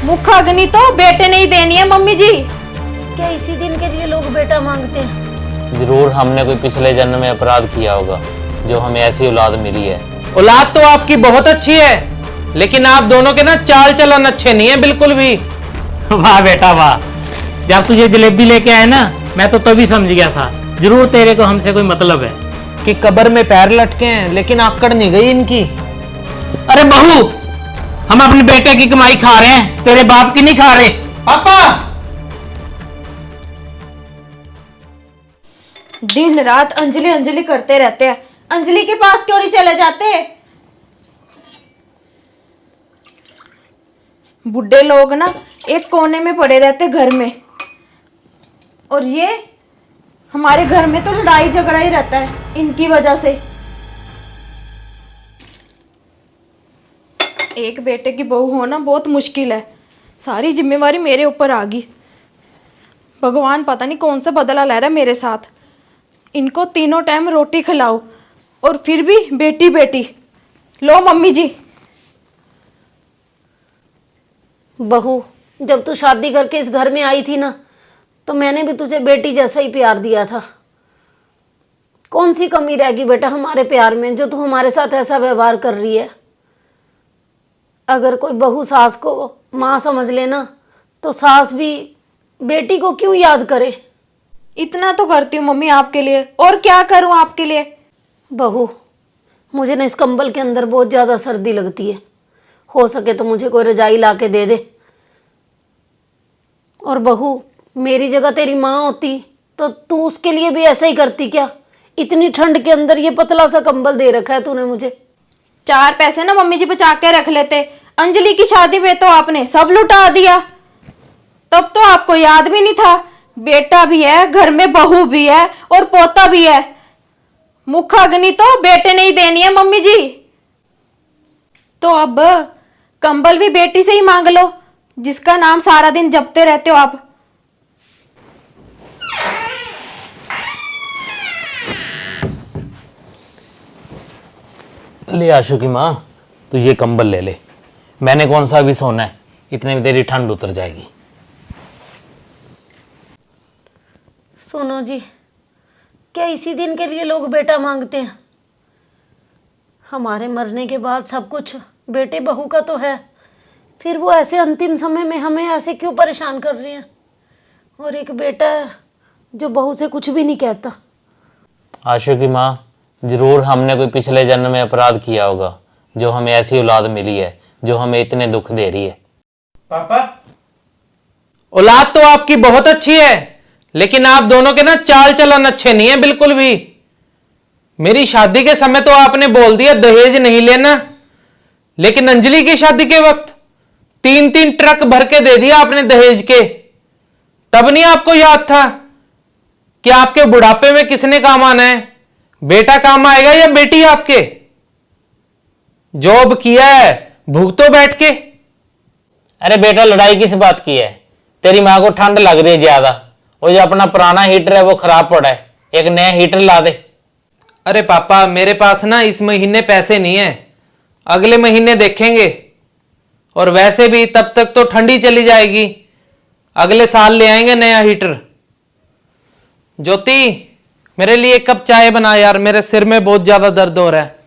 मुखाग्नि तो बेटे ने ही देनी है मम्मी जी। क्या इसी दिन के लिए लोग बेटा मांगते हैं? जरूर हमने कोई पिछले जन्म में अपराध किया होगा जो हमें ऐसी औलाद मिली है। औलाद तो आपकी बहुत अच्छी है, लेकिन आप दोनों के ना चाल चलन अच्छे नहीं है बिल्कुल भी। वाह बेटा वाह, जब तुझे जलेबी लेके आए ना, मैं तो तभी समझ गया था जरूर तेरे को हमसे कोई मतलब है। कि कब्र में पैर लटके हैं लेकिन आकड़ नहीं गई इनकी। अरे बहू, हम अपने बेटे की कमाई खा रहे हैं, तेरे बाप की नहीं खा रहे। पापा, दिन रात अंजलि अंजलि करते रहते हैं। अंजलि के पास क्यों नहीं चले जाते? बुढ़े लोग ना एक कोने में पड़े रहते घर में, और ये हमारे घर में तो लड़ाई झगड़ा ही रहता है इनकी वजह से। एक बेटे की बहू होना बहुत मुश्किल है, सारी जिम्मेवारी मेरे ऊपर आ गई। भगवान पता नहीं कौन सा बदला ले रहा है मेरे साथ। इनको तीनों टाइम रोटी खिलाओ और फिर भी बेटी बेटी। लो मम्मी जी। बहू, जब तू शादी करके इस घर में आई थी ना, तो मैंने भी तुझे बेटी जैसा ही प्यार दिया था। कौन सी कमी रहेगी बेटा हमारे प्यार में जो तू हमारे साथ ऐसा व्यवहार कर रही है? अगर कोई बहू सास को माँ समझ लेना, तो सास भी बेटी को क्यों याद करे? इतना तो करती हूँ मम्मी आपके लिए, और क्या करूँ आपके लिए? बहू, मुझे ना इस कंबल के अंदर बहुत ज़्यादा सर्दी लगती है। हो सके तो मुझे कोई रजाई ला के दे दे। और बहू, मेरी जगह तेरी माँ होती तो तू उसके लिए भी ऐसा ही करती क्या? इतनी ठंड के अंदर ये पतला सा कंबल दे रखा है तूने मुझे। 4 पैसे ना मम्मी जी बचा के रख लेते। अंजलि की शादी में तो आपने सब लुटा दिया, तब तो आपको याद भी नहीं था। बेटा भी है घर में, बहू भी है और पोता भी है। मुखाग्नि तो बेटे ने ही देनी है मम्मी जी। तो अब कंबल भी बेटी से ही मांग लो, जिसका नाम सारा दिन जपते रहते हो आप। ले आशु की माँ, तू ये कंबल ले ले। मैंने कौन सा अभी सोना है, इतने में तेरी ठंड उतर जाएगी। सुनो जी, क्या इसी दिन के लिए लोग बेटा मांगते हैं? हमारे मरने के बाद सब कुछ बेटे बहू का तो है, फिर वो ऐसे अंतिम समय में हमें ऐसे क्यों परेशान कर रही हैं? और एक बेटा है जो बहू से कुछ भी नहीं कहता। आशु की माँ, जरूर हमने कोई पिछले जन्म में अपराध किया होगा जो हमें ऐसी औलाद मिली है जो हमें इतने दुख दे रही है। पापा, औलाद तो आपकी बहुत अच्छी है, लेकिन आप दोनों के ना चाल चलन अच्छे नहीं है बिल्कुल भी। मेरी शादी के समय तो आपने बोल दिया दहेज नहीं लेना, लेकिन अंजलि की शादी के वक्त 3-3 ट्रक भर के दे दिया आपने दहेज के। तब नहीं आपको याद था कि आपके बुढ़ापे में किसने काम आना है? बेटा काम आएगा या बेटी आपके? जॉब किया है, भुगतो बैठ के। अरे बेटा, लड़ाई किस बात की है? तेरी माँ को ठंड लग रही है ज्यादा, और जो अपना पुराना हीटर है वो खराब पड़ा है, एक नया हीटर ला दे। अरे पापा, मेरे पास ना इस महीने पैसे नहीं है, अगले महीने देखेंगे। और वैसे भी तब तक तो ठंडी चली जाएगी, अगले साल ले आएंगे नया हीटर। ज्योति, मेरे लिए 1 कप चाय बना यार, मेरे सिर में बहुत ज्यादा दर्द हो रहा है।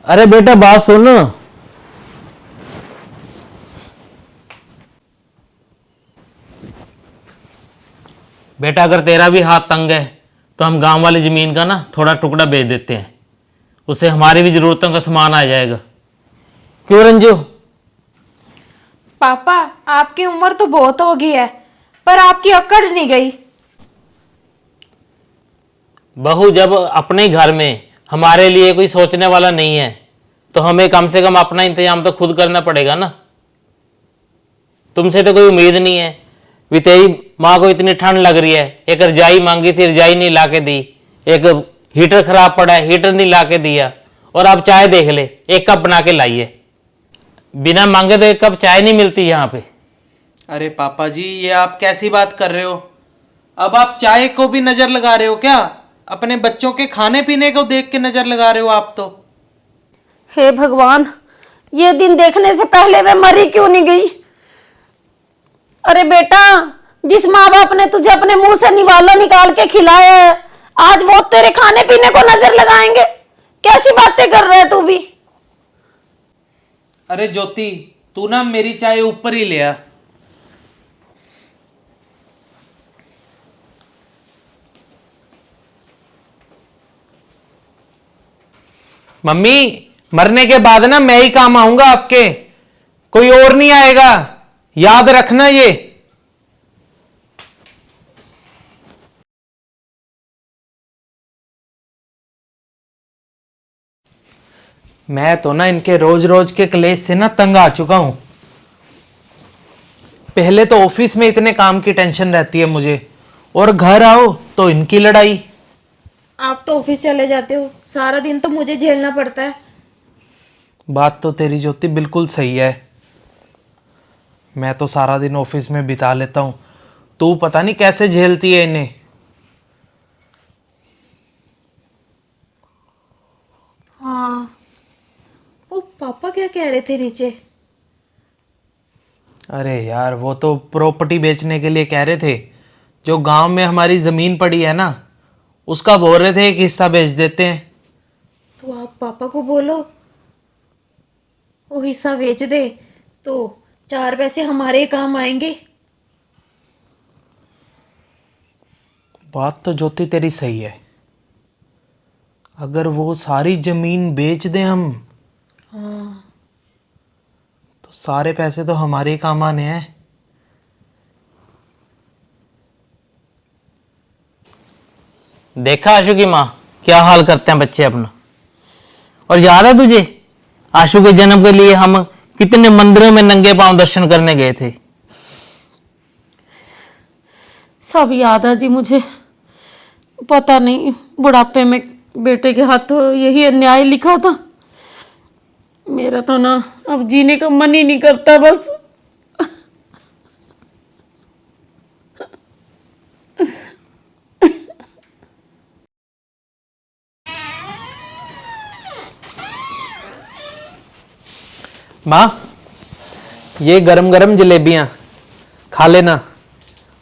अरे बेटा बात सुन। बेटा, अगर तेरा भी हाथ तंग है तो हम गांव वाली जमीन का ना थोड़ा टुकड़ा बेच देते हैं, उससे हमारी भी जरूरतों का सामान आ जाएगा। क्यों रंजू? पापा, आपकी उम्र तो बहुत हो गई है, पर आपकी अकड़ नहीं गई। बहू, जब अपने ही घर में हमारे लिए कोई सोचने वाला नहीं है तो हमें कम से कम अपना इंतजाम तो खुद करना पड़ेगा ना। तुमसे तो कोई उम्मीद नहीं है। भी तेरी माँ को इतनी ठंड लग रही है, एक रजाई मांगी थी, रजाई नहीं ला के दी। एक हीटर खराब पड़ा है, हीटर नहीं ला के दिया। और अब चाय देख ले, 1 कप बना के लाइए। बिना मांगे तो 1 कप चाय नहीं मिलती यहाँ पे। अरे पापा जी, ये आप कैसी बात कर रहे हो? अब आप चाय को भी नजर लगा रहे हो क्या? अपने बच्चों के खाने पीने को देख के नजर लगा रहे हो आप तो। हे भगवान, ये दिन देखने से पहले मैं मरी क्यों नहीं गई। अरे बेटा, जिस माँ बाप ने तुझे अपने मुंह से निवाला निकाल के खिलाया है, आज वो तेरे खाने पीने को नजर लगाएंगे। कैसी बातें कर रहा है तू भी। अरे ज्योति, तू ना मेरी चाय ऊपर ही ले आ। मम्मी, मरने के बाद ना मैं ही काम आऊंगा आपके, कोई और नहीं आएगा, याद रखना ये। मैं तो ना इनके रोज रोज के क्लेश से ना तंग आ चुका हूं। पहले तो ऑफिस में इतने काम की टेंशन रहती है मुझे, और घर आओ तो इनकी लड़ाई। आप तो ऑफिस चले जाते हो, सारा दिन तो मुझे झेलना पड़ता है। बात तो तेरी ज्योति बिल्कुल सही है, मैं तो सारा दिन ऑफिस में बिता लेता हूं, तू पता नहीं कैसे झेलती है इन्हें। हाँ, वो पापा क्या कह रहे थे नीचे? अरे यार, वो तो प्रॉपर्टी बेचने के लिए कह रहे थे। जो गांव में हमारी जमीन पड़ी है ना, उसका बोल रहे थे एक हिस्सा बेच देते हैं। तो आप पापा को बोलो वो हिस्सा बेच दे, तो 4 पैसे हमारे काम आएंगे। बात तो ज्योति तेरी सही है, अगर वो सारी जमीन बेच दें हम, हाँ, तो सारे पैसे तो हमारे ही काम आने हैं। देखा आशु की माँ क्या हाल करते हैं बच्चे अपना। और याद है तुझे, आशु के जन्म के लिए हम कितने मंदिरों में नंगे पांव दर्शन करने गए थे। सब याद है जी मुझे। पता नहीं बुढ़ापे में बेटे के हाथों यही अन्याय लिखा था। मेरा तो ना अब जीने का मन ही नहीं करता बस। माँ, ये गरम गरम जलेबियां खा लेना।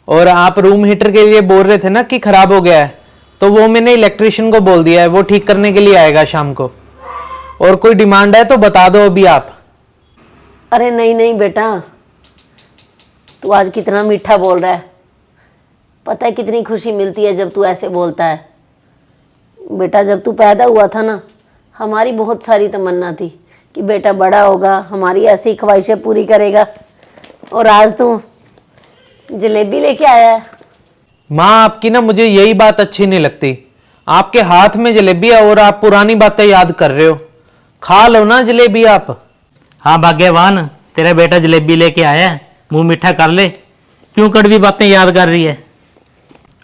और आप रूम हीटर के लिए बोल रहे थे ना कि खराब हो गया है, तो वो मैंने इलेक्ट्रिशियन को बोल दिया है, वो ठीक करने के लिए आएगा शाम को। और कोई डिमांड है तो बता दो अभी आप। अरे नहीं नहीं बेटा, तू आज कितना मीठा बोल रहा है। पता है कितनी खुशी मिलती है जब तू ऐसे बोलता है। बेटा, जब तू पैदा हुआ था ना, हमारी बहुत सारी तमन्ना थी कि बेटा बड़ा होगा, हमारी ऐसी ख्वाहिशें पूरी करेगा, और आज तू जलेबी लेके आया है। माँ, आपकी ना मुझे यही बात अच्छी नहीं लगती। आपके हाथ में जलेबी है और आप पुरानी बातें याद कर रहे हो। खा लो ना जलेबी आप। हाँ भाग्यवान, तेरा बेटा जलेबी लेके आया है, मुंह मीठा कर ले। क्यों कड़वी बातें याद कर रही है?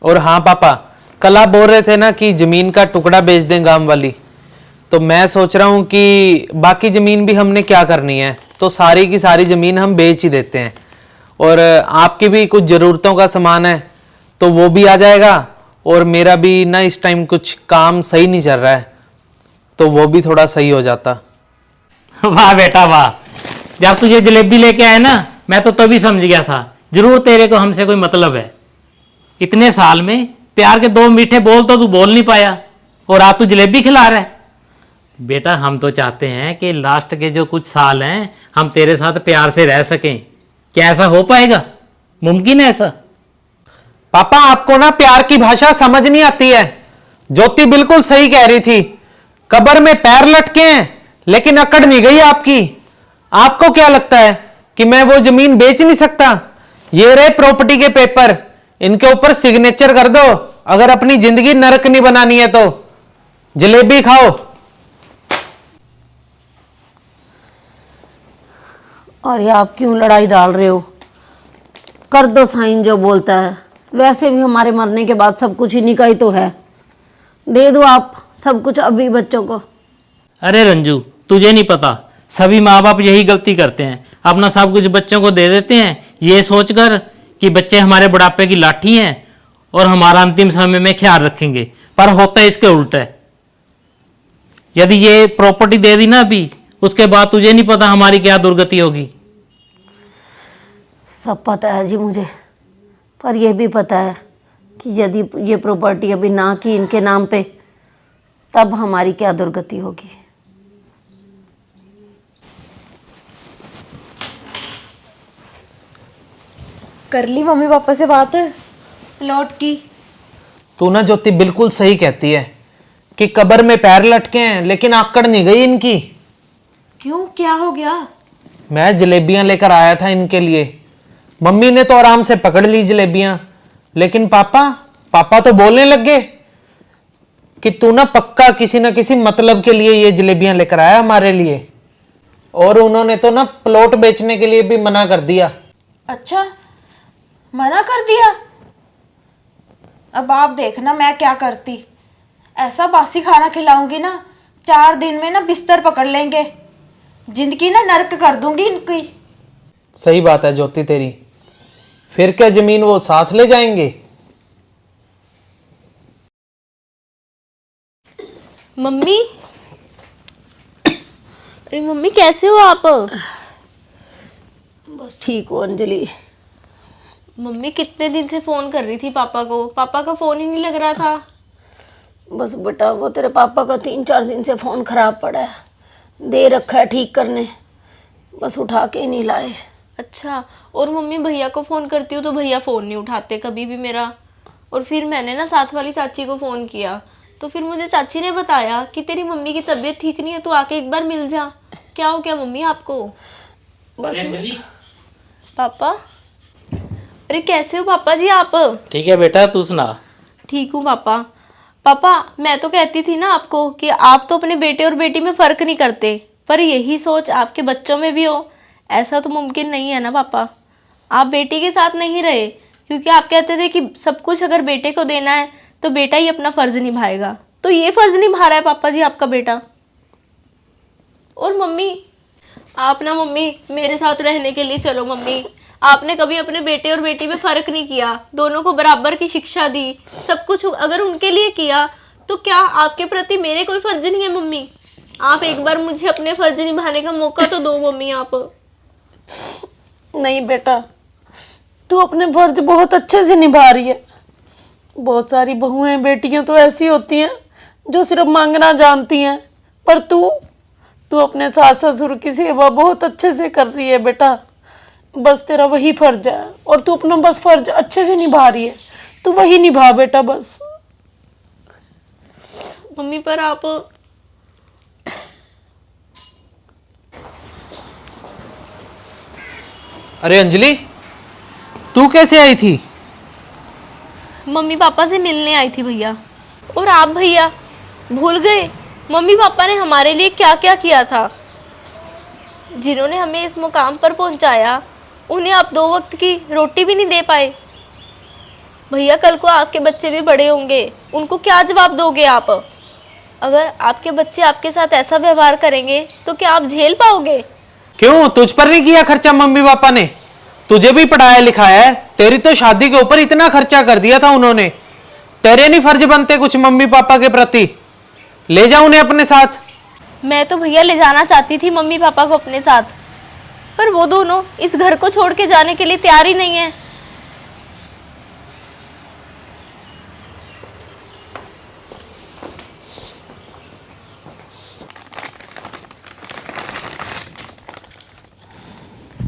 और हाँ पापा, कल आप बोल रहे थे ना कि जमीन का टुकड़ा बेच दें गांव वाली, तो मैं सोच रहा हूँ कि बाकी जमीन भी हमने क्या करनी है, तो सारी की सारी जमीन हम बेच ही देते हैं। और आपकी भी कुछ ज़रूरतों का सामान है तो वो भी आ जाएगा, और मेरा भी ना इस टाइम कुछ काम सही नहीं चल रहा है, तो वो भी थोड़ा सही हो जाता। वाह बेटा वाह, जब तुझे जलेबी लेके आए ना, मैं तो तभी समझ गया था जरूर तेरे को हमसे कोई मतलब है। इतने साल में प्यार के 2 मीठे बोल तो तू बोल नहीं पाया, और आज तू जलेबी खिला रहा है। बेटा, हम तो चाहते हैं कि लास्ट के जो कुछ साल हैं हम तेरे साथ प्यार से रह सकें। क्या ऐसा हो पाएगा? मुमकिन है ऐसा? पापा, आपको ना प्यार की भाषा समझ नहीं आती है। ज्योति बिल्कुल सही कह रही थी, कब्र में पैर लटके हैं लेकिन अकड़ नहीं गई आपकी। आपको क्या लगता है कि मैं वो जमीन बेच नहीं सकता? ये रहे प्रॉपर्टी के पेपर, इनके ऊपर सिग्नेचर कर दो, अगर अपनी जिंदगी नरक नहीं बनानी है तो। जलेबी खाओ। अरे आप क्यों लड़ाई डाल रहे हो? कर दो साइन जो बोलता है। वैसे भी हमारे मरने के बाद सब कुछ इन्हीं का ही तो है। दे दो आप सब कुछ अभी बच्चों को। अरे रंजू, तुझे नहीं पता, सभी माँ बाप यही गलती करते हैं, अपना सब कुछ बच्चों को दे देते हैं, ये सोचकर कि बच्चे हमारे बुढ़ापे की लाठी हैं और हमारा अंतिम समय में ख्याल रखेंगे, पर होता है इसके उल्टा है। यदि ये प्रॉपर्टी दे दी ना अभी, उसके बाद तुझे नहीं पता हमारी क्या दुर्गति होगी। सब पता है जी मुझे, पर यह भी पता है कि यदि ये प्रॉपर्टी अभी ना की इनके नाम पे, तब हमारी क्या दुर्गति होगी। कर ली मम्मी पापा से बात प्लॉट की? तू ना ज्योति बिल्कुल सही कहती है कि कब्र में पैर लटके हैं लेकिन आकड़ नहीं गई इनकी। क्यों, क्या हो गया? मैं जलेबियां लेकर आया था इनके लिए, मम्मी ने तो आराम से पकड़ ली जलेबियां, लेकिन पापा तो बोलने लग गए कि तू ना पक्का किसी ना किसी मतलब के लिए ये जलेबियां लेकर आया हमारे लिए। और उन्होंने तो ना प्लॉट बेचने के लिए भी मना कर दिया। अच्छा, मना कर दिया? अब आप देखना मैं क्या करती। ऐसा बासी खाना खिलाऊंगी ना, 4 दिन में ना बिस्तर पकड़ लेंगे। जिंदगी ना नरक कर दूंगी इनकी। सही बात है ज्योति तेरी। फिर क्या जमीन वो साथ ले जाएंगे? मम्मी, अरे मम्मी कैसे हो आप? बस ठीक हो अंजलि। मम्मी कितने दिन से फोन कर रही थी पापा को, पापा का फोन ही नहीं लग रहा था। बस बेटा वो तेरे पापा का 3-4 दिन से फ़ोन ख़राब पड़ा है, दे रखा है ठीक करने, बस उठा के ही नहीं लाए। अच्छा, और मम्मी भैया को फ़ोन करती हूँ तो भैया फ़ोन नहीं उठाते कभी भी मेरा। और फिर मैंने ना साथ वाली चाची को फ़ोन किया तो फिर मुझे चाची ने बताया कि तेरी मम्मी की तबीयत ठीक नहीं है, तो आके एक बार मिल जा। क्या हो गया मम्मी आपको? बस पापा, अरे कैसे हो पापा जी आप? ठीक है बेटा, तू सुना। ठीक हूँ पापा। पापा मैं तो कहती थी ना आपको कि आप तो अपने बेटे और बेटी में फ़र्क नहीं करते, पर यही सोच आपके बच्चों में भी हो, ऐसा तो मुमकिन नहीं है ना पापा। आप बेटी के साथ नहीं रहे क्योंकि आप कहते थे कि सब कुछ अगर बेटे को देना है तो बेटा ही अपना फ़र्ज़ निभाएगा, तो ये फ़र्ज़ निभा रहा है पापा जी आपका बेटा। और मम्मी आप ना मम्मी मेरे साथ रहने के लिए चलो मम्मी। आपने कभी अपने बेटे और बेटी में फ़र्क नहीं किया, दोनों को बराबर की शिक्षा दी, सब कुछ अगर उनके लिए किया, तो क्या आपके प्रति मेरे कोई फ़र्ज नहीं है मम्मी? आप एक बार मुझे अपने फ़र्ज निभाने का मौका तो दो मम्मी आप। नहीं बेटा, तू अपने फर्ज बहुत अच्छे से निभा रही है। बहुत सारी बहुएं बेटियां तो ऐसी होती हैं जो सिर्फ मांगना जानती हैं, पर तू अपने सास ससुर की सेवा बहुत अच्छे से कर रही है बेटा। बस तेरा वही फर्ज है और तू अपना बस फर्ज अच्छे से निभा रही है, तू वही निभा बेटा बस। मम्मी पर आप अरे अंजलि, तू कैसे आई थी? मम्मी पापा से मिलने आई थी भैया। और आप भैया भूल गए मम्मी पापा ने हमारे लिए क्या क्या किया था? जिन्होंने हमें इस मुकाम पर पहुंचाया, उन्हें आप 2 वक्त की रोटी भी नहीं दे पाए। भैया कल को आपके बच्चे भी बड़े होंगे, उनको क्या जवाब दोगे आप? अगर आपके बच्चे आपके साथ ऐसा व्यवहार करेंगे तो क्या आप झेल पाओगे? क्यों, तुझ पर नहीं किया खर्चा मम्मी पापा ने? तुझे भी पढ़ाया लिखाया है, तेरी तो शादी के ऊपर इतना खर्चा कर दिया था उन्होंने। तेरे नहीं फर्ज बनते कुछ मम्मी पापा के प्रति? ले जा उन्हें अपने साथ। मैं तो भैया ले जाना चाहती थी मम्मी पापा को अपने साथ, पर वो दोनों इस घर को छोड़ के जाने के लिए तैयार ही नहीं है।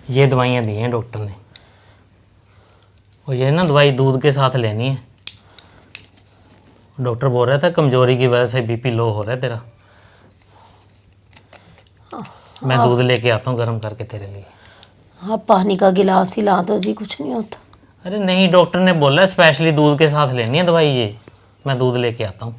ये दवाइयाँ दी हैं डॉक्टर ने, और ये ना दवाई दूध के साथ लेनी है। डॉक्टर बोल रहा था कमजोरी की वजह से बीपी लो हो रहा है तेरा। मैं दूध लेके आता हूँ गर्म करके तेरे लिए। हाँ, पानी का गिलास ही ला दो जी, कुछ नहीं होता। अरे नहीं, डॉक्टर ने बोला स्पेशली दूध के साथ लेनी है दवाई ये। मैं दूध लेके आता हूँ।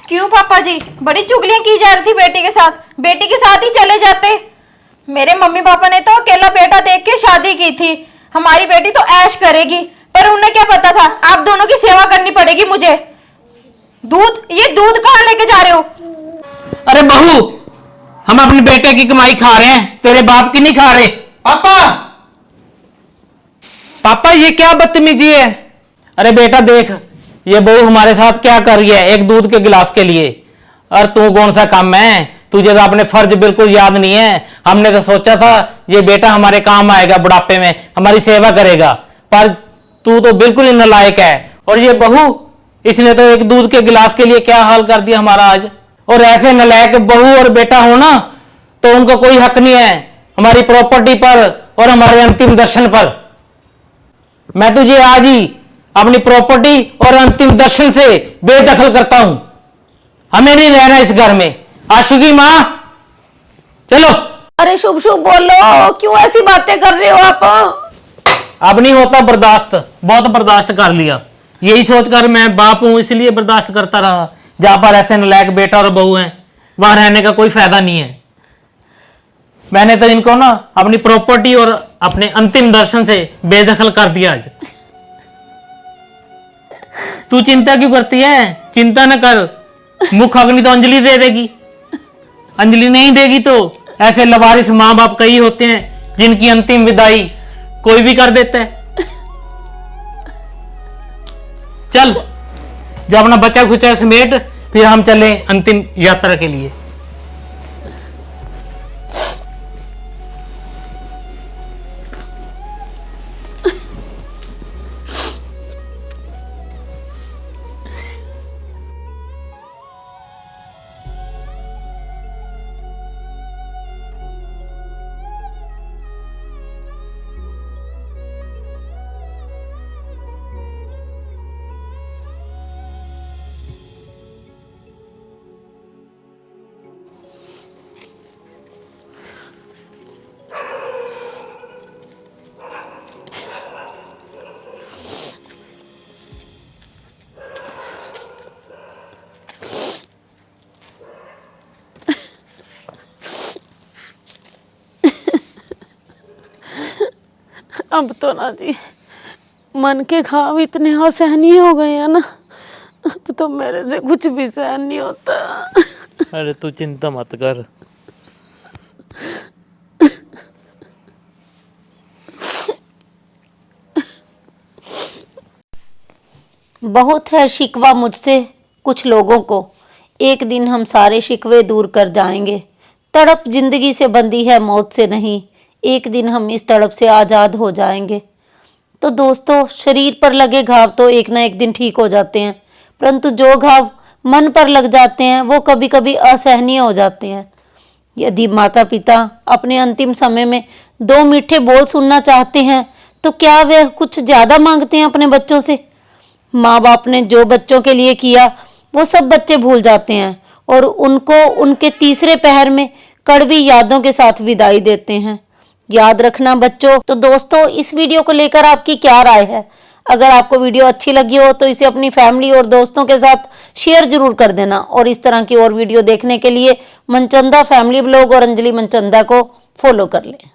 क्यों पापा जी, बड़ी चुगलियां की जा रही थी बेटी के साथ? बेटी के साथ ही चले जाते। मेरे मम्मी पापा ने तो अकेला बेटा देख के शादी की थी, हमारी बेटी तो ऐश करेगी, पर उन्हें क्या पता था आप दोनों की सेवा करनी पड़ेगी मुझे। ये दूध कहाँ लेके जा रहे हो? अरे बहू, हम अपने बेटे की कमाई खा रहे हैं, तेरे बाप की नहीं खा रहे। पापा, पापा ये क्या बदतमीजी है? अरे बेटा देख, ये बहू हमारे साथ क्या कर रही है एक दूध के गिलास के लिए। और तू कौन सा काम है, तुझे तो अपने फर्ज बिल्कुल याद नहीं है। हमने तो सोचा था ये बेटा हमारे काम आएगा, बुढ़ापे में हमारी सेवा करेगा, पर तू तो बिल्कुल ही नालायक है। और ये बहू, इसने तो एक दूध के गिलास के लिए क्या हाल कर दिया हमारा आज। और ऐसे नालायक बहू और बेटा हो ना, तो उनको कोई हक नहीं है हमारी प्रॉपर्टी पर और हमारे अंतिम दर्शन पर। मैं तुझे आज ही अपनी प्रॉपर्टी और अंतिम दर्शन से बेदखल करता हूं। हमें नहीं रहना इस घर में। आशुकी मां, चलो। अरे शुभ शुभ बोलो, क्यों ऐसी बातें कर रहे हो आप? अब नहीं होता बर्दाश्त, बहुत बर्दाश्त कर लिया। यही सोचकर मैं बाप हूं इसलिए बर्दाश्त करता रहा। जहां पर ऐसे नालायक बेटा और बहू हैं वहां रहने का कोई फायदा नहीं है। मैंने तो इनको ना अपनी प्रॉपर्टी और अपने अंतिम दर्शन से बेदखल कर दिया आज। तू चिंता क्यों करती है? चिंता न कर, मुख अग्नि तो अंजलि दे देगी। अंजलि नहीं देगी तो ऐसे लवारिस मां बाप कई होते हैं जिनकी अंतिम विदाई कोई भी कर देता है। चल, जो अपना बच्चा खुचा समेट, फिर हम चले अंतिम यात्रा के लिए। अब तो ना जी, मन के घाव इतने असहनीय हो गए हैं ना, अब तो मेरे से कुछ भी सहन नहीं होता। अरे तू चिंता मत कर। बहुत है शिकवा मुझसे कुछ लोगों को, एक दिन हम सारे शिकवे दूर कर जाएंगे। तड़प जिंदगी से बंधी है मौत से नहीं, एक दिन हम इस तड़प से आज़ाद हो जाएंगे। तो दोस्तों, शरीर पर लगे घाव तो एक ना एक दिन ठीक हो जाते हैं, परंतु जो घाव मन पर लग जाते हैं वो कभी कभी असहनीय हो जाते हैं। यदि माता पिता अपने अंतिम समय में 2 मीठे बोल सुनना चाहते हैं तो क्या वे कुछ ज़्यादा मांगते हैं अपने बच्चों से? माँ बाप ने जो बच्चों के लिए किया वो सब बच्चे भूल जाते हैं और उनको उनके तीसरे पहर में कड़वी यादों के साथ विदाई देते हैं। याद रखना बच्चों। तो दोस्तों, इस वीडियो को लेकर आपकी क्या राय है? अगर आपको वीडियो अच्छी लगी हो तो इसे अपनी फैमिली और दोस्तों के साथ शेयर जरूर कर देना। और इस तरह की और वीडियो देखने के लिए मनचंदा फैमिली ब्लॉग और अंजलि मनचंदा को फॉलो कर लें।